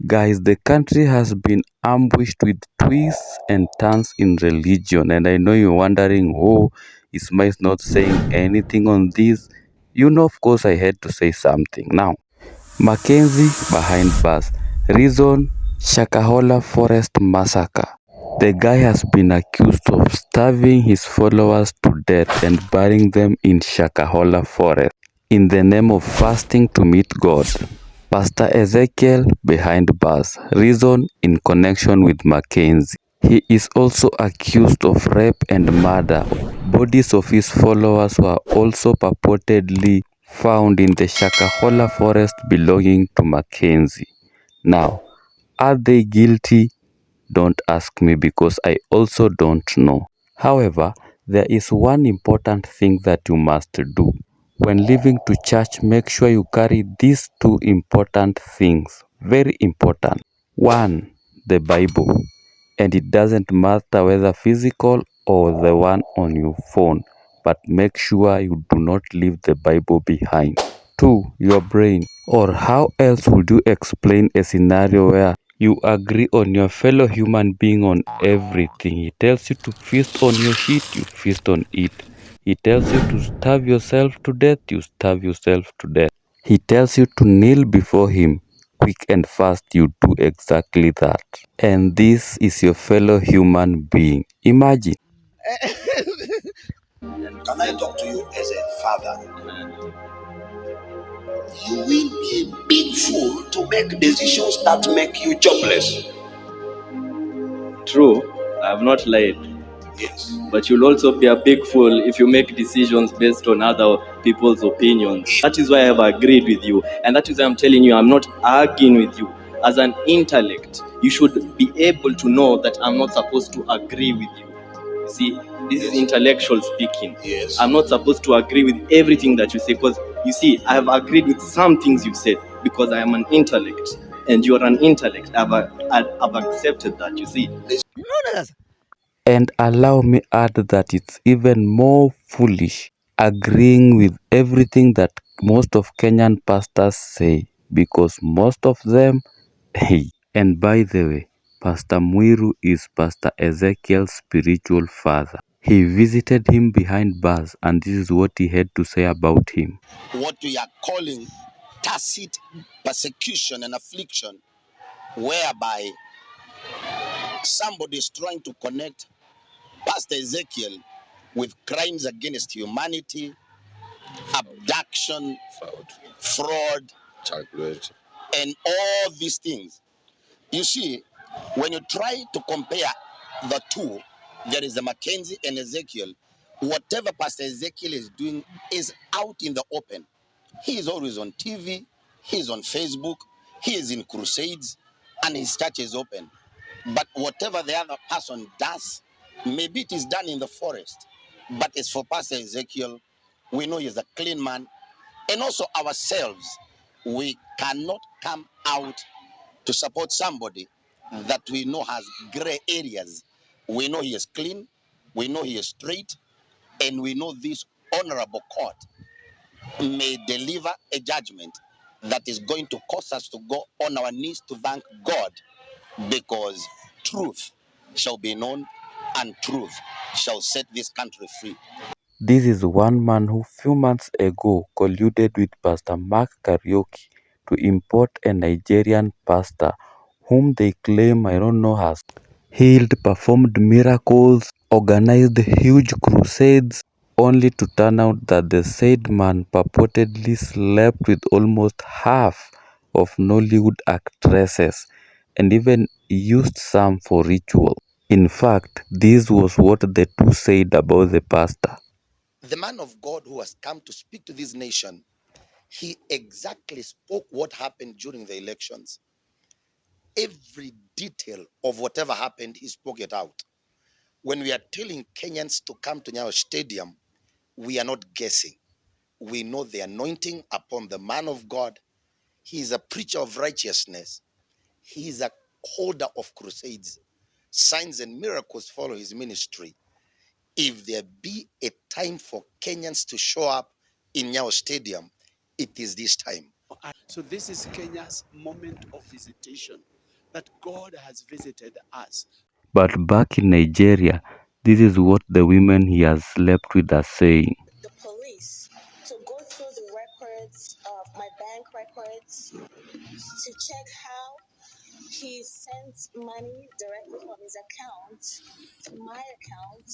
Guys, the country has been ambushed with twists and turns in religion, and I know you're wondering, oh, is Mice not saying anything on this? You know, of course, I had to say something. Now, Makenzi behind bars. Reason, Shakahola Forest Massacre. The guy has been accused of starving his followers to death and burying them in Shakahola Forest in the name of fasting to meet God. Pastor Ezekiel behind bars. Reason in connection with Makenzi. He is also accused of rape and murder. Bodies of his followers were also purportedly found in the Shakahola forest belonging to Makenzi. Now, are they guilty? Don't ask me because I also don't know. However, there is one important thing that you must do. When leaving to church, make sure you carry these two important things. Very important. One, the Bible. And it doesn't matter whether physical or the one on your phone. But make sure you do not leave the Bible behind. Two, your brain. Or how else would you explain a scenario where you agree on your fellow human being on everything? He tells you to feast on your shit, you feast on it. He tells you to starve yourself to death, you starve yourself to death. He tells you to kneel before him, quick and fast, you do exactly that. And this is your fellow human being. Imagine. Can I talk to you as a father? You will be a big fool to make decisions that make you jobless. True, I have not lied. Yes. But you'll also be a big fool if you make decisions based on other people's opinions. That is why I have agreed with you. And that is why I'm telling you, I'm not arguing with you. As an intellect, you should be able to know that I'm not supposed to agree with you. You see, this is intellectual speaking. Yes. I'm not supposed to agree with everything that you say because, you see, I have agreed with some things you said because I am an intellect and you are an intellect. I've accepted that, you see. And allow me add that it's even more foolish agreeing with everything that most of Kenyan pastors say, because most of them, hey. And by the way, Pastor Muiru is Pastor Ezekiel's spiritual father. He visited him behind bars, and this is what he had to say about him. What we are calling tacit persecution and affliction, whereby somebody is trying to connect Pastor Ezekiel with crimes against humanity, abduction, fraud, and all these things. You see, when you try to compare the two, there is the Makenzi and Ezekiel. Whatever Pastor Ezekiel is doing is out in the open. He is always on TV, he is on Facebook, he is in crusades, and his church is open. But whatever the other person does, maybe it is done in the forest. But as for Pastor Ezekiel, we know he's a clean man. And also ourselves, we cannot come out to support somebody that we know has gray areas. We know he is clean, we know he is straight, and we know this honorable court may deliver a judgment that is going to cause us to go on our knees to thank God, because truth shall be known and truth shall set this country free. This is one man who few months ago colluded with Pastor Mark Kariuki to import a Nigerian pastor whom they claim, I don't know, has healed, performed miracles, organized huge crusades, only to turn out that the said man purportedly slept with almost half of Nollywood actresses and even used some for ritual. In fact, this was what the two said about the pastor. The man of God who has come to speak to this nation, he exactly spoke what happened during the elections. Every detail of whatever happened, he spoke it out. When we are telling Kenyans to come to Nyayo Stadium, we are not guessing. We know the anointing upon the man of God. He is a preacher of righteousness. He is a holder of crusades. Signs and miracles follow his ministry. If there be a time for Kenyans to show up in Nyayo Stadium, it is this time. So this is Kenya's moment of visitation, that God has visited us. But back in Nigeria, this is what the women he has slept with are saying. The police to go through the records of my bank records to check how he sent money directly from his account to my account.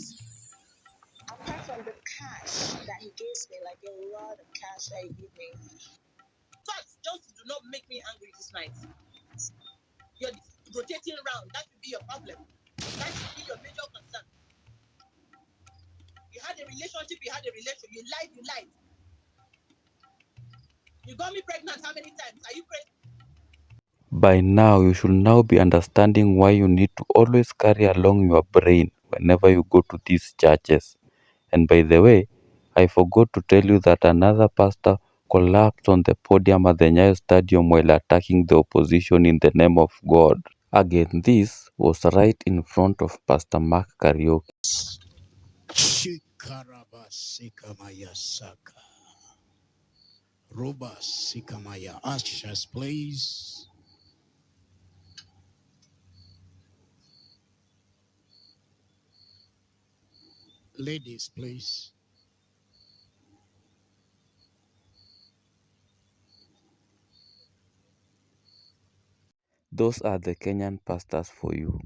Apart from the cash that he gives me, like a lot of cash that he gave me. Thoughts just do not make me angry this night. You're rotating around. That should be your problem. That should be your major concern. You had a relationship, you had a relation. You lied, you lied. You got me pregnant how many times? Are you crazy? By now, you should now be understanding why you need to always carry along your brain whenever you go to these churches. And by the way, I forgot to tell you that another pastor collapsed on the podium at the Nyayo Stadium while attacking the opposition in the name of God. Again, this was right in front of Pastor Mark Kariuki. Shikaraba Sikamaya Saka. Roba Sikamaya. Ushers, please. Ladies, please. Those are the Kenyan pastors for you.